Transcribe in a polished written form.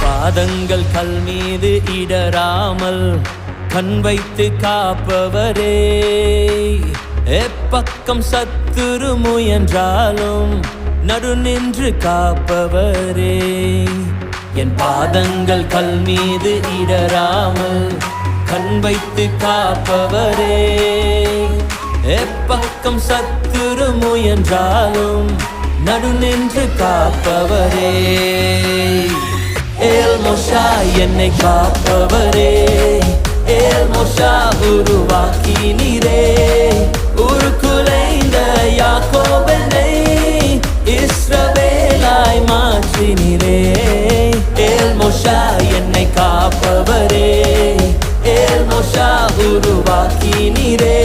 பாதங்கள் கல் மீது இடராமல் கண் வைத்து காப்பவரே, எப்பக்கம் சத்துரு முயன்றாலும் நடு நின்று காப்பவரே. என் பாதங்கள் கல் மீது இடராமல் கண் வைத்து காப்பவரே, எப்பக்கம் சத்துரு முயன்றாலும் நடு நின்று காப்பவரே. ஏல் மோஷா என்னை காப்பவரே, ஏல் மோஷா உருவாக்கினீரே, உருக்குலைந்த யாக்கோபனை இஸ்ரவேலாய் மாற்றினீரே. ஏல் மோஷா என்னை காப்பவரே, ஏல் மோஷா உருவாக்கினீரே,